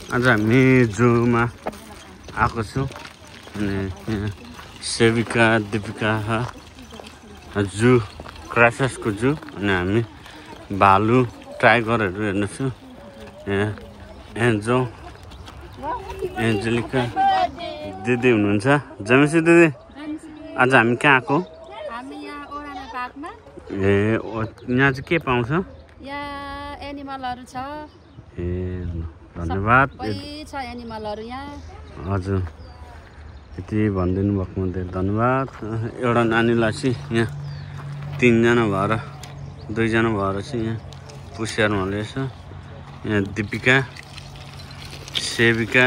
आज हामी जूमा आएको छु अनि यहाँ सेविका दीपिका जू क्राइस्टचर्चको जू अनि हामी भालु टाइगरहरू हेर्नेछु। यहाँ एन्जेलिका दिदी हुनुहुन्छ। जमेसी दिदी आज हामी कहाँ आएको? हामी यहाँ ओराना पार्कमा। ए यहाँ चाहिँ के पाउँछ? यहाँ एनिमलहरू छ। ए धन्यवाद। सबै छ एनिमलहरू यहाँ। हजुर यति भनिदिनु भएकोमा धेरै धन्यवाद। एउटा नानीलाई चाहिँ यहाँ 3 जना भएर 2 जना भएर चाहिँ यहाँ पुस्याउनु हुँदैछ। यहाँ दीपिका सेविका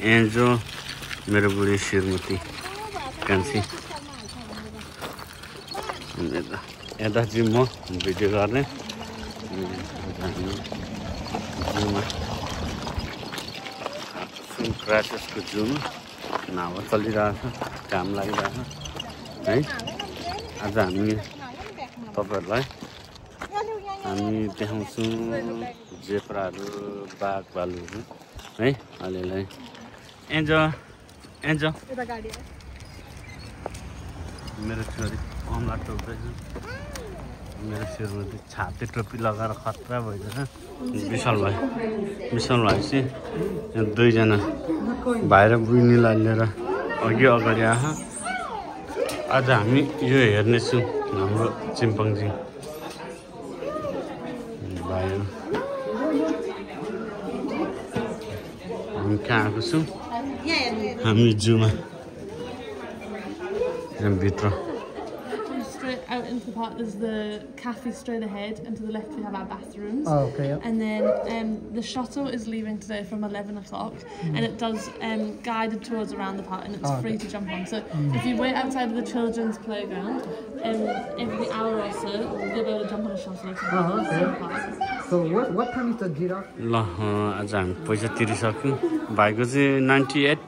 एन्जो मेरो बुढी श्रीमती कान्छी। यता चाहिँ म भिडियो गर्ने जूमा क्राइस्टचर्चको जूमा हावा चलिरहेछ, काम लागिरहेछ है। आज हामी तपाईँहरूलाई हामी देखाउँछौँ जेब्राहरू बाघ भालुहरू है। अलिअलि एन्जो मेरो छोरी कमला टोप्दैछ। मेरो श्रीमती छाते टोपी लगाएर खतरा भइदिएछ। विशाल भाइ चाहिँ 2 जना भाइ र बहिनीलाई लिएर अगाडि आएछ। आज हामी यो हेर्नेछौँ हाम्रो चिम्पाङ्जी भाइहरू। हामी कहाँ आएको छौँ? हामी जूमा भित्र। Out into the park, there's the cafe straight ahead, and to the left we have our bathrooms. Oh, okay. Yep. And then the shuttle is leaving today from 11 o'clock, and it does guided tours around the park, and it's free to jump on. So if you wait outside of the children's playground, every hour or so you'll be able to jump on a shuttle. Oh, okay. So what time is the giraffe? ल आज हामी पैसा तिरिसक्यौँ। भाइको चाहिँ 98,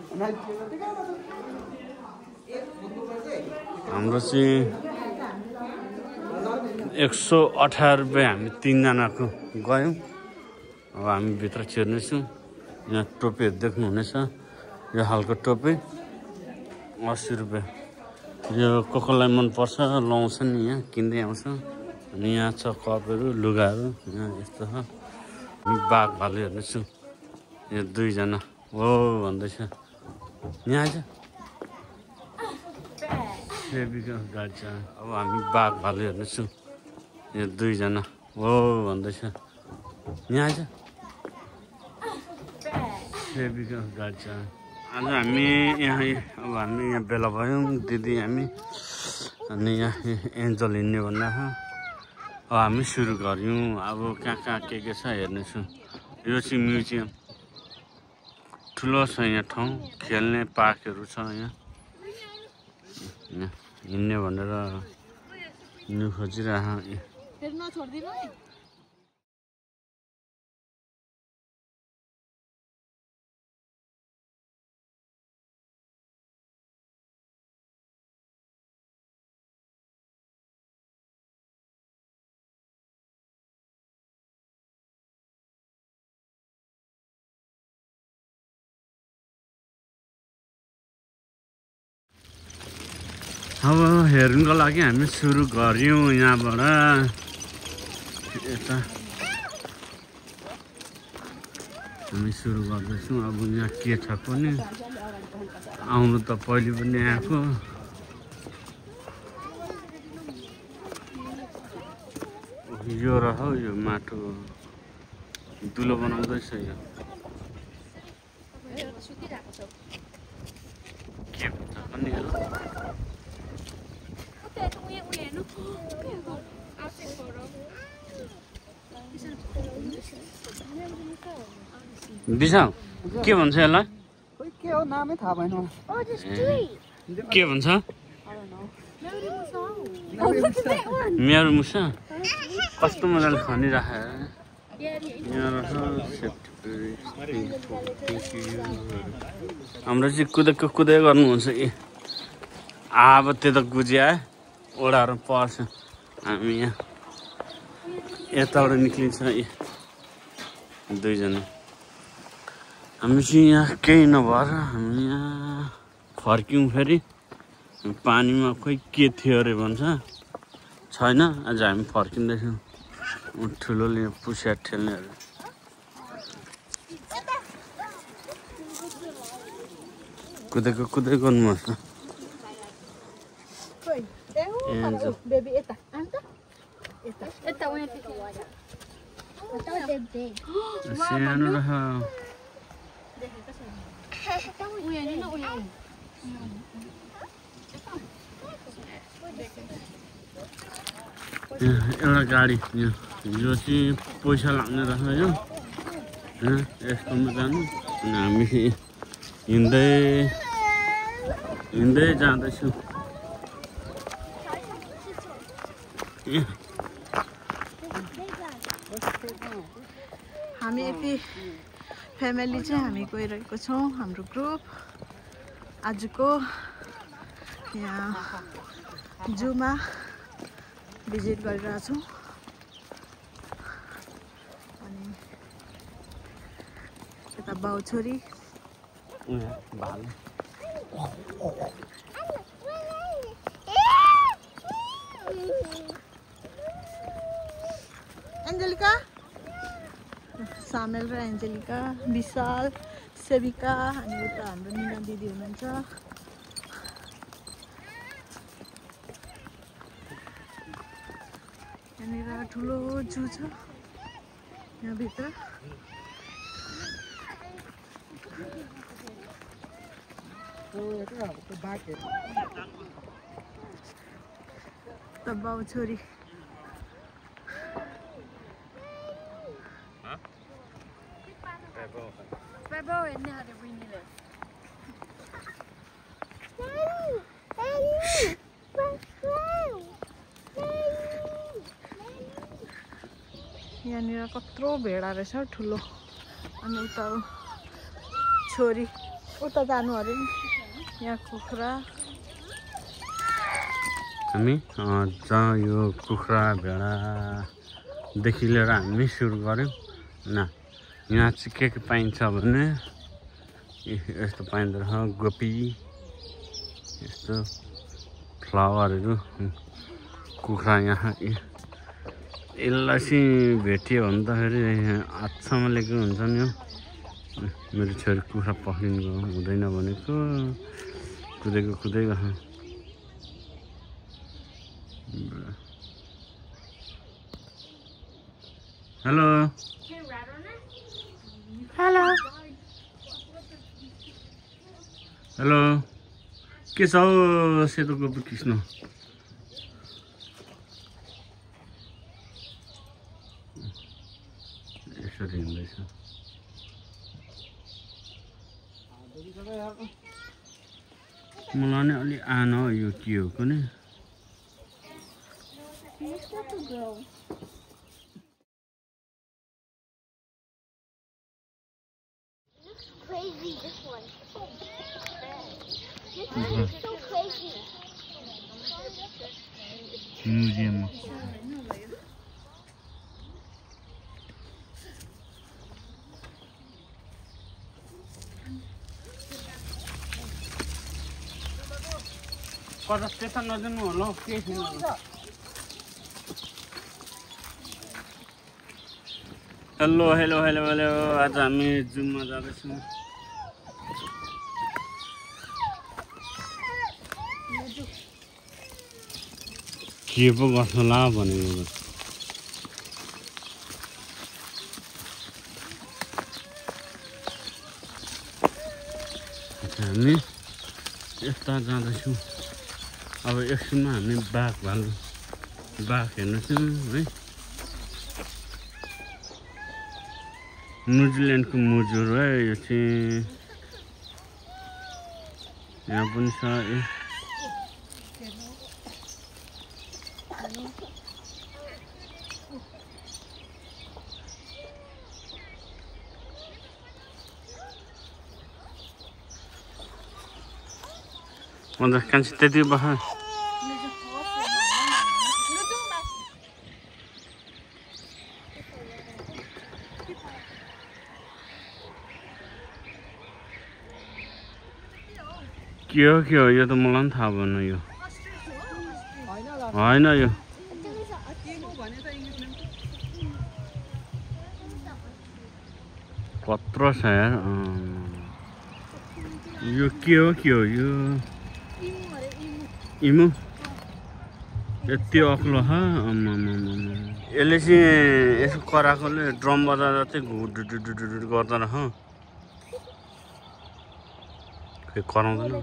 हाम्रो चाहिँ 118 रुपियाँ। हामी 3 जनाको गयौँ। अब हामी भित्र छिर्नेछौँ। यहाँ टोपीहरू देख्नुहुनेछ। यो खालको टोपी 80 रुपियाँ। यो कसलाई मनपर्छ लाउँछन्, यहाँ किन्दै आउँछ। अनि यहाँ छ कपहरू लुगाहरू। यहाँ यस्तो छ। हामी बाघ भालु हेर्नेछौँ। यहाँ 2 जना हो भन्दैछ। यहाँ आइज सेविका गाडी छ। अब हामी बाघ भालु हेर्नेछौँ। यहाँ 2 जना हो भन्दैछ। यहाँ आइज सेविका गाडी छ। आज हामी यहाँ अब हामी यहाँ बेला भयौँ दिदी हामी। अनि यहाँ एन्जल हिँड्ने भन्दा अब हामी सुरु गऱ्यौँ। अब कहाँ के छ हेर्नेछौँ। यो चाहिँ म्युजियम ठुलो छ। यहाँ ठाउँ खेल्ने पार्कहरू छ। यहाँ हिँड्ने भनेर हिँड्नु खोजिरह। अब हेर्नुको लागि हामी सुरु गऱ्यौँ यहाँबाट। यता हामी सुरु गर्दैछौँ। अब यहाँ के छ पनि आउनु त पहिले पनि आएको। यो रह यो माटो दुलो बनाउँदैछ। यो के भन्छ पनि बिसाउ के भन्छ यसलाई? के हो नामै थाहा भएन। के भन्छ? मेरो मुसा कस्तो मजाले खनिराखे। हाम्रो चाहिँ कुदै गर्नुहुन्छ कि अब त्यो त गुजिया ओडाहरू पर्छ। हामी यहाँ यताबाट निक्लिन्छ 2 जना। हामी चाहिँ यहाँ केही नभएर हामी यहाँ फर्क्यौँ फेरि पानीमा खोइ के थियो अरे भन्छ छैन आज हामी फर्किँदैछौँ ठुलोले पुस्या ठेल्नेहरू कुदेको कुदै गर्नुपर्छ सानो रह एउटा गाडी यो चाहिँ पैसा लाग्ने रहेछ यो यस्तोमा जानु अनि हामी हिँड्दै जाँदैछौँ हामी यति फ्यामिली चाहिँ हामी गइरहेको छौँ हाम्रो ग्रुप आजको यहाँ जूमा भिजिट गरिरहेछौँ अनि यता बाउ छोरी एन्जेलिका सामेल र एन्जेलिका विशाल सेविका अनि उता हाम्रो निना दिदी हुनुहुन्छ यहाँनिर ठुलो जू छ यहाँभित्र त बाउ छोरी यहाँनिर कत्रो भेडा रहेछ ठुलो अनि उता छोरी उता जानु अरे यहाँ कुखुरा हामी जहाँ यो कुखुरा भेडादेखि लिएर हामी सुरु गऱ्यौँ न यहाँ चाहिँ के पाइन्छ भने यस्तो पाइँदो रहेछ गोपी यस्तो फ्लावरहरू कुखुरा यहाँ यसलाई चाहिँ भेटियो भने त फेरि हातसम्म लिएको हुन्छ नि हो मेरो छोरी कुखुरा पक्रिनु हुँदैन भनेको कुदेको कुदेको हेलो हेलो हेलो के छ हौ सेतो गोपी कृष्ण यसरी हिँड्दैछ मलाई नि अलि आन हो यो के हो कुनै Crazy, this one. This one is so crazy. Museum कता त्यता नजानु होला के छैन हेलो हेलो हेलो हेलो आज हामी जुममा जाँदैछौँ के पो गर्छ होला भनेको हामी यता जाँदैछौँ अब एकछिनमा हामी बाघ हेर्नेछौँ है न्युजिल्यान्डको मुजुर है यो चाहिँ यहाँ पनि छ अन्त कान्छी त्यति बख के हो यो त मलाई पनि थाहा भएन यो होइन यो पत्र छ यार यो के हो यो इमु यति अग्लो यसले चाहिँ यसो कराएकोले ड्रम बजाएर चाहिँ घुडुडुडुडुडु गर्दा रह कराउँदैन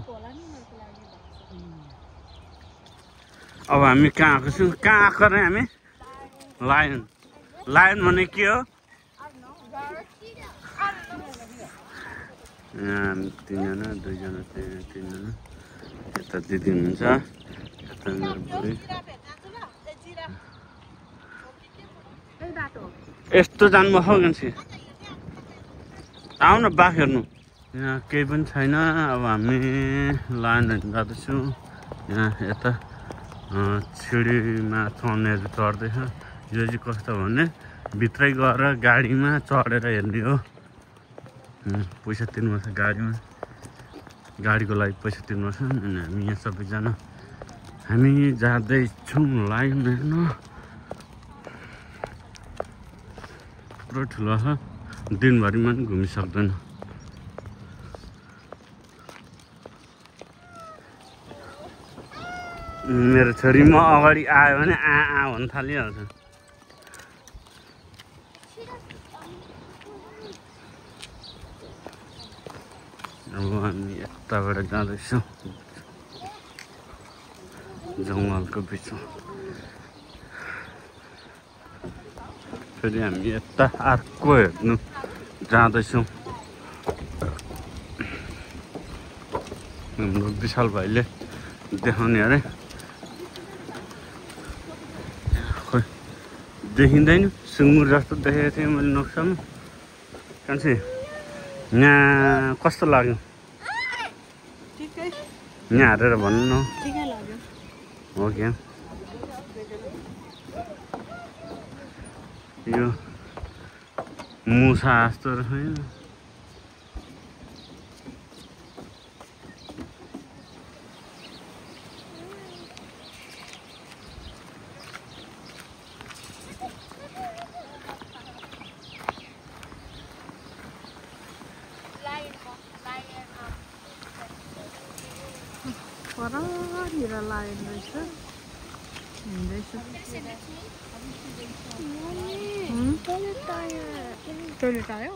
अब हामी कहाँ आएको छौँ कहाँ आएको रे हामी लायन लायन भने के हो यहाँ तीनजना दुईजना तीनजना यता दिदी हुनुहुन्छ यता मेरो बुढी यस्तो जानुभयो मान्छे आउन बाघ हेर्नु यहाँ केही पनि छैन अब हामी लायन जाँदैछौँ यहाँ यता सिडीमा चढ्नेहरू चढ्दैछ यो चाहिँ कस्तो भने भित्रै गएर गाडीमा चढेर हेर्ने हो पैसा तिर्नुपर्छ गाडीमा गाडीको लागि पैसा तिर्नुपर्छ अनि हामी यहाँ सबैजना हामी जाँदैछौँ लाइन हेर्न पुरो ठुलो छ दिनभरिमा पनि घुमिसक्दैन मेरो छोरी म अगाडि आयो भने भन्न थालिहाल्छ अब हामी यताबाट जाँदैछौँ जङ्गलको बिचमा फेरि हामी यता अर्को हेर्नु जाँदैछौँ हाम्रो विशाल भाइले देखाउने अरे खोइ देखिँदैन सुँगुर जस्तो देखेको थिएँ मैले नक्सामा कान्छी यहाँ कस्तो लाग्यो यहाँ हारेर भन्नु न हो क्या यो मुसा जस्तो रहेछ परतिर लाइन रहेछ हिँड्दैछ टोइलेट आयो